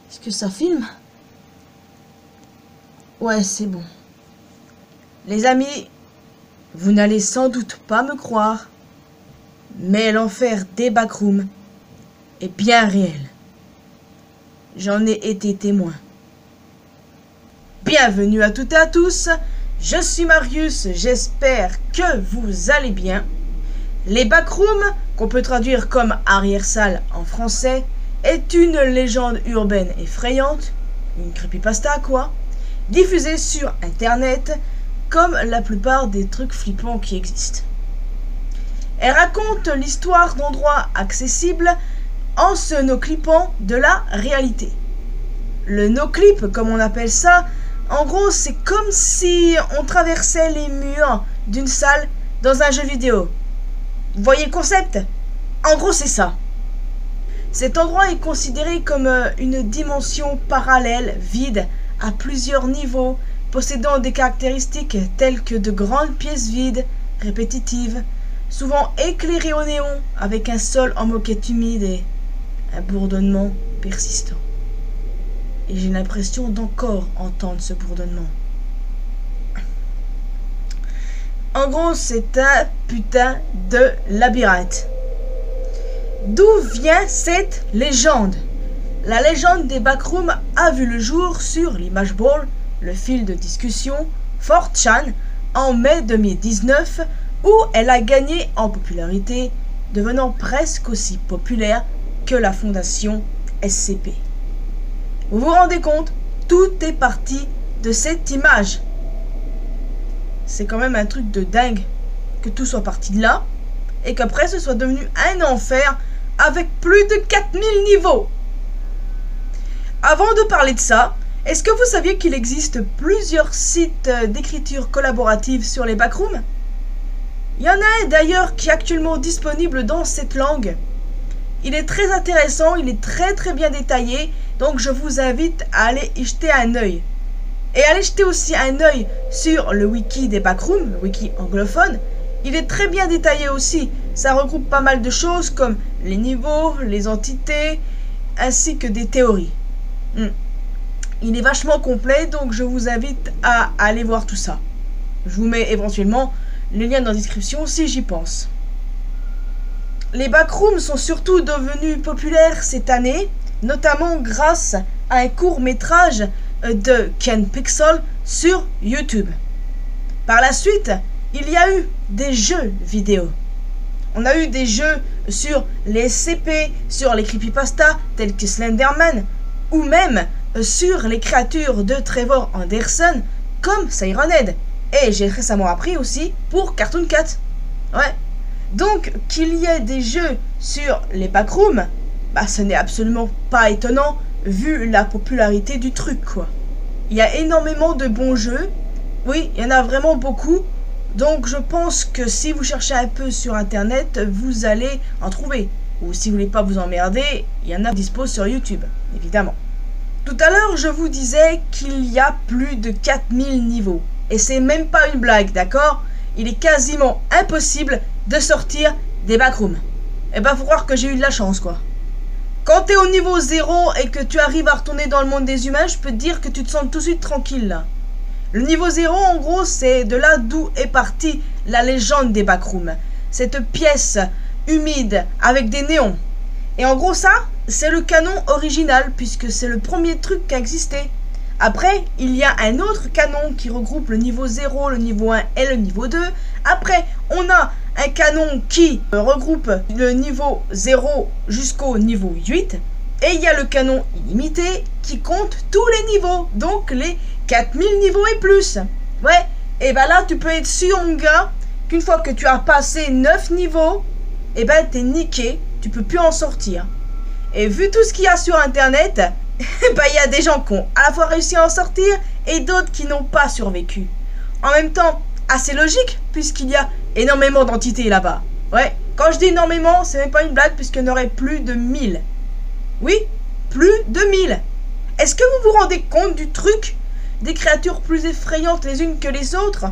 Est-ce que ça filme? Ouais, c'est bon. Les amis, vous n'allez sans doute pas me croire, mais l'enfer des backrooms est bien réel. J'en ai été témoin. Bienvenue à toutes et à tous, je suis Marius, j'espère que vous allez bien. Les backrooms, qu'on peut traduire comme arrière-salle en français, est une légende urbaine effrayante, une creepypasta quoi, diffusée sur internet comme la plupart des trucs flippants qui existent. Elle raconte l'histoire d'endroits accessibles en se no-clippant de la réalité. Le no-clip, comme on appelle ça, en gros c'est comme si on traversait les murs d'une salle dans un jeu vidéo. Vous voyez le concept? En gros c'est ça. Cet endroit est considéré comme une dimension parallèle, vide, à plusieurs niveaux, possédant des caractéristiques telles que de grandes pièces vides, répétitives, souvent éclairées au néon, avec un sol en moquette humide et un bourdonnement persistant. Et j'ai l'impression d'encore entendre ce bourdonnement. En gros, c'est un putain de labyrinthe. D'où vient cette légende? La légende des backrooms a vu le jour sur l'Imageboard, le fil de discussion 4chan, en mai 2019, où elle a gagné en popularité, devenant presque aussi populaire que la fondation SCP. Vous vous rendez compte? Tout est parti de cette image. C'est quand même un truc de dingue que tout soit parti de là, et qu'après ce soit devenu un enfer avec plus de 4000 niveaux. Avant de parler de ça, est-ce que vous saviez qu'il existe plusieurs sites d'écriture collaborative sur les backrooms? Il y en a un d'ailleurs qui est actuellement disponible dans cette langue. Il est très intéressant, il est très bien détaillé, donc je vous invite à aller y jeter un œil. Et allez jeter aussi un œil sur le wiki des backrooms, le wiki anglophone. Il est très bien détaillé aussi, ça regroupe pas mal de choses comme les niveaux, les entités, ainsi que des théories. Il est vachement complet, donc je vous invite à aller voir tout ça. Je vous mets éventuellement le lien dans la description si j'y pense. Les backrooms sont surtout devenus populaires cette année, notamment grâce à un court-métrage de Ken Pixel sur YouTube. Par la suite, il y a eu des jeux vidéo. On a eu des jeux sur les SCP, sur les creepypasta tels que Slenderman, ou même sur les créatures de Trevor Anderson comme Siren Head. Et j'ai récemment appris aussi pour Cartoon Cat. Ouais. Donc qu'il y ait des jeux sur les backrooms, bah ce n'est absolument pas étonnant vu la popularité du truc quoi. Il y a énormément de bons jeux. Oui, il y en a vraiment beaucoup. Donc je pense que si vous cherchez un peu sur internet, vous allez en trouver. Ou si vous voulez pas vous emmerder, il y en a dispo sur YouTube, évidemment. Tout à l'heure, je vous disais qu'il y a plus de 4000 niveaux. Et c'est même pas une blague, d'accord? Il est quasiment impossible de sortir des backrooms. Et bah faut croire que j'ai eu de la chance quoi. Quand t'es au niveau 0 et que tu arrives à retourner dans le monde des humains, je peux te dire que tu te sens tout de suite tranquille là. Le niveau 0 en gros c'est de là d'où est partie la légende des backrooms. Cette pièce humide avec des néons. Et en gros ça, c'est le canon original puisque c'est le premier truc qui a existé. Après, il y a un autre canon qui regroupe le niveau 0, le niveau 1 et le niveau 2. Après, on a un canon qui regroupe le niveau 0 jusqu'au niveau 8. Et il y a le canon illimité qui compte tous les niveaux, donc les 4000 niveaux et plus. Ouais, et ben là, tu peux être sûr, mon gars, qu'une fois que tu as passé 9 niveaux, et ben t'es niqué, tu peux plus en sortir. Et vu tout ce qu'il y a sur internet, bah il y a des gens qui ont à la fois réussi à en sortir et d'autres qui n'ont pas survécu. En même temps, assez logique puisqu'il y a énormément d'entités là-bas. Ouais, quand je dis énormément, c'est même pas une blague puisqu'il y en aurait plus de 1000. Oui, plus de 1000. Est-ce que vous vous rendez compte du truc? Des créatures plus effrayantes les unes que les autres?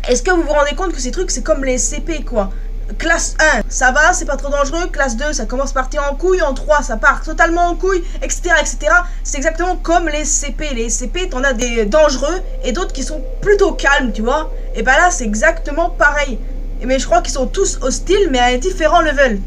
Est-ce que vous vous rendez compte que ces trucs c'est comme les SCP quoi? Classe 1, ça va, c'est pas trop dangereux. Classe 2, ça commence à partir en couille. En 3, ça part totalement en couille, etc. etc. C'est exactement comme les CP. Les CP, t'en as des dangereux et d'autres qui sont plutôt calmes, tu vois. Et bah là, c'est exactement pareil. Mais je crois qu'ils sont tous hostiles, mais à un différent level.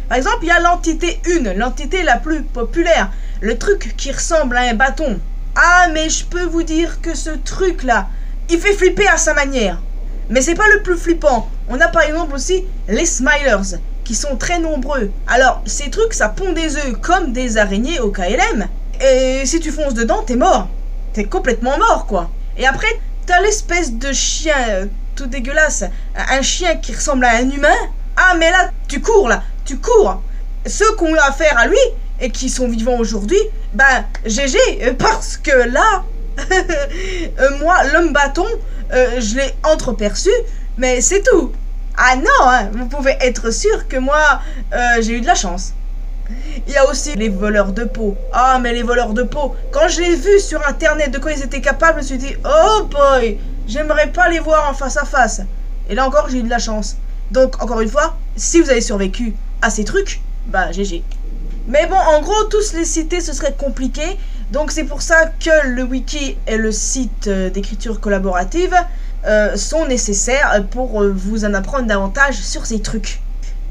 Par exemple, il y a l'entité 1, l'entité la plus populaire. Le truc qui ressemble à un bâton. Ah, mais je peux vous dire que ce truc-là, il fait flipper à sa manière. Mais c'est pas le plus flippant. On a par exemple aussi les Smilers, qui sont très nombreux. Alors, ces trucs, ça pond des œufs comme des araignées au KLM. Et si tu fonces dedans, t'es mort. T'es complètement mort, quoi. Et après, t'as l'espèce de chien tout dégueulasse. Un chien qui ressemble à un humain. Ah, mais là, tu cours, là. Tu cours. Ceux qui ont eu affaire à lui, et qui sont vivants aujourd'hui, ben, GG, parce que là, moi, l'homme bâton, je l'ai entreperçu, mais c'est tout. Ah non, hein, vous pouvez être sûr que moi, j'ai eu de la chance. Il y a aussi les voleurs de peau. Ah, mais les voleurs de peau, quand je l'ai vu sur internet de quoi ils étaient capables, je me suis dit, oh boy, j'aimerais pas les voir en face à face. Et là encore, j'ai eu de la chance. Donc, encore une fois, si vous avez survécu à ces trucs, bah GG. Mais bon, en gros, tous les citer, ce serait compliqué. Donc c'est pour ça que le wiki et le site d'écriture collaborative sont nécessaires pour vous en apprendre davantage sur ces trucs.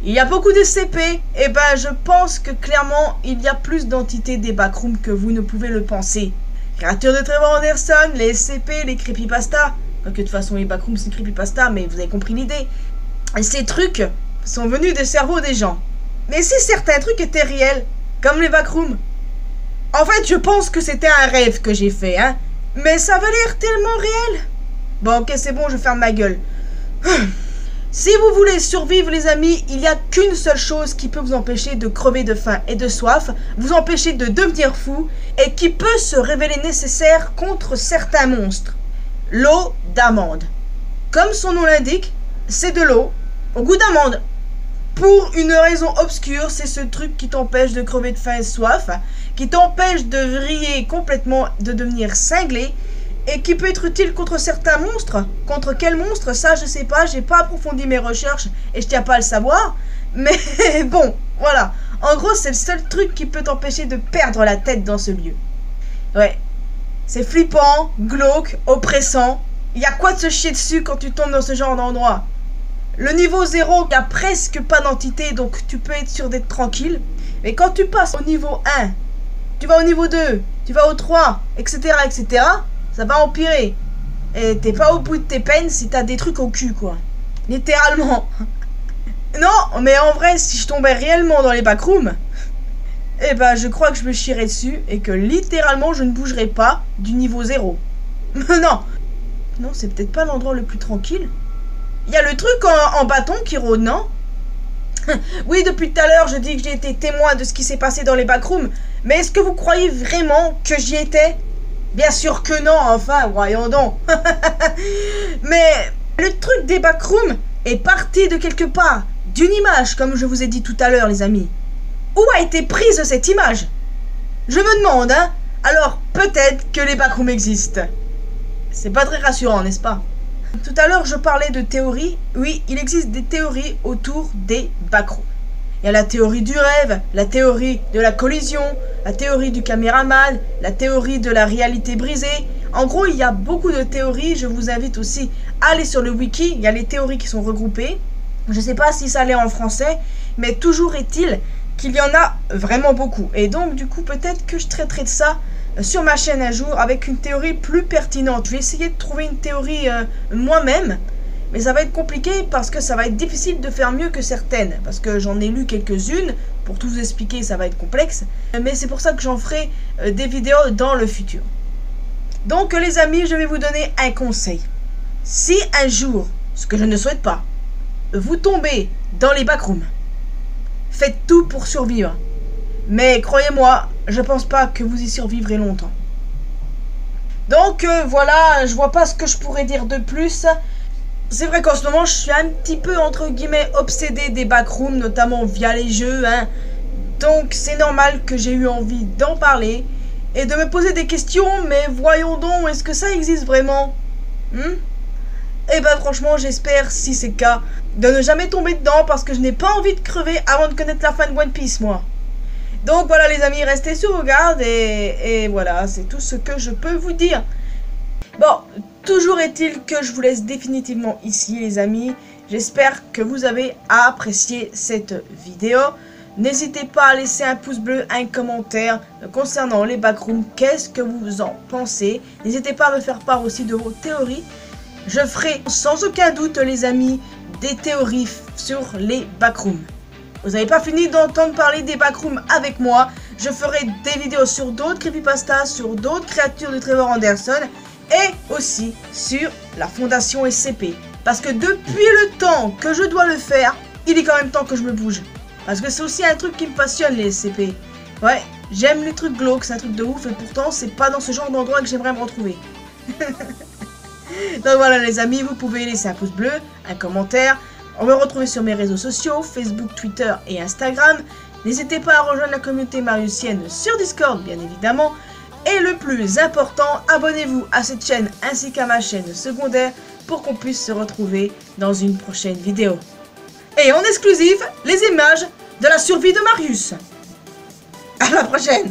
Il y a beaucoup de CP, et ben je pense que clairement, il y a plus d'entités des backrooms que vous ne pouvez le penser. Créatures de Trevor Anderson, les SCP, les creepypasta. Quoique de toute façon, les backrooms c'est creepypasta, mais vous avez compris l'idée. Et ces trucs sont venus des cerveaux des gens. Mais si certains trucs étaient réels, comme les backrooms, en fait, je pense que c'était un rêve que j'ai fait, hein. Mais ça avait l'air tellement réel. Bon, ok, c'est bon, je ferme ma gueule. Si vous voulez survivre, les amis, il n'y a qu'une seule chose qui peut vous empêcher de crever de faim et de soif, vous empêcher de devenir fou, et qui peut se révéler nécessaire contre certains monstres. L'eau d'amande. Comme son nom l'indique, c'est de l'eau au goût d'amande. Pour une raison obscure, c'est ce truc qui t'empêche de crever de faim et de soif, qui t'empêche de vriller complètement, de devenir cinglé, et qui peut être utile contre certains monstres. Contre quels monstres, ça je sais pas, j'ai pas approfondi mes recherches et je tiens pas à le savoir. Mais bon, voilà. En gros, c'est le seul truc qui peut t'empêcher de perdre la tête dans ce lieu. Ouais. C'est flippant, glauque, oppressant. Il y a quoi de se chier dessus quand tu tombes dans ce genre d'endroit? Le niveau 0, il n'y a presque pas d'entité, donc tu peux être sûr d'être tranquille. Mais quand tu passes au niveau 1, tu vas au niveau 2, tu vas au 3, etc., etc., ça va empirer. Et t'es pas au bout de tes peines si t'as des trucs au cul, quoi. Littéralement. Non, mais en vrai, si je tombais réellement dans les backrooms, eh ben, je crois que je me chierais dessus et que littéralement, je ne bougerais pas du niveau 0. Non. Non, c'est peut-être pas l'endroit le plus tranquille. Il y a le truc en bâton qui rôde, non? Oui, depuis tout à l'heure, je dis que j'ai été témoin de ce qui s'est passé dans les backrooms. Mais est-ce que vous croyez vraiment que j'y étais? Bien sûr que non, enfin, voyons donc. Mais le truc des backrooms est parti de quelque part, d'une image, comme je vous ai dit tout à l'heure, les amis. Où a été prise cette image? Je me demande, hein. Alors, peut-être que les backrooms existent. C'est pas très rassurant, n'est-ce pas? Tout à l'heure, je parlais de théories. Oui, il existe des théories autour des backrooms. Il y a la théorie du rêve, la théorie de la collision, la théorie du caméraman, la théorie de la réalité brisée. En gros, il y a beaucoup de théories. Je vous invite aussi à aller sur le wiki. Il y a les théories qui sont regroupées. Je ne sais pas si ça l'est en français, mais toujours est-il qu'il y en a vraiment beaucoup. Et donc, du coup, peut-être que je traiterai de ça sur ma chaîne un jour avec une théorie plus pertinente. Je vais essayer de trouver une théorie moi-même. Mais ça va être compliqué parce que ça va être difficile de faire mieux que certaines. Parce que j'en ai lu quelques-unes. Pour tout vous expliquer, ça va être complexe. Mais c'est pour ça que j'en ferai des vidéos dans le futur. Donc les amis, je vais vous donner un conseil. Si un jour, ce que je ne souhaite pas, vous tombez dans les backrooms, faites tout pour survivre. Mais croyez-moi, je pense pas que vous y survivrez longtemps. Donc voilà, je vois pas ce que je pourrais dire de plus. C'est vrai qu'en ce moment, je suis un petit peu, entre guillemets, obsédé des backrooms, notamment via les jeux, hein. Donc, c'est normal que j'ai eu envie d'en parler et de me poser des questions, mais voyons donc, est-ce que ça existe vraiment? Et bah franchement j'espère, si c'est le cas, de ne jamais tomber dedans parce que je n'ai pas envie de crever avant de connaître la fin de One Piece moi. Donc voilà les amis, restez sur vos gardes et voilà, c'est tout ce que je peux vous dire. Bon, toujours est-il que je vous laisse définitivement ici les amis. J'espère que vous avez apprécié cette vidéo. N'hésitez pas à laisser un pouce bleu, un commentaire concernant les backrooms. Qu'est-ce que vous en pensez? N'hésitez pas à me faire part aussi de vos théories. Je ferai sans aucun doute les amis des théories sur les backrooms. Vous n'avez pas fini d'entendre parler des backrooms avec moi. Je ferai des vidéos sur d'autres creepypastas, sur d'autres créatures de Trevor Anderson et aussi sur la fondation SCP. Parce que depuis le temps que je dois le faire, il est quand même temps que je me bouge. Parce que c'est aussi un truc qui me passionne les SCP. Ouais, j'aime les trucs glauques, c'est un truc de ouf et pourtant c'est pas dans ce genre d'endroit que j'aimerais me retrouver. Donc voilà les amis, vous pouvez laisser un pouce bleu, un commentaire. On me retrouver sur mes réseaux sociaux, Facebook, Twitter et Instagram. N'hésitez pas à rejoindre la communauté mariusienne sur Discord, bien évidemment. Et le plus important, abonnez-vous à cette chaîne ainsi qu'à ma chaîne secondaire pour qu'on puisse se retrouver dans une prochaine vidéo. Et en exclusif, les images de la survie de Marius. À la prochaine!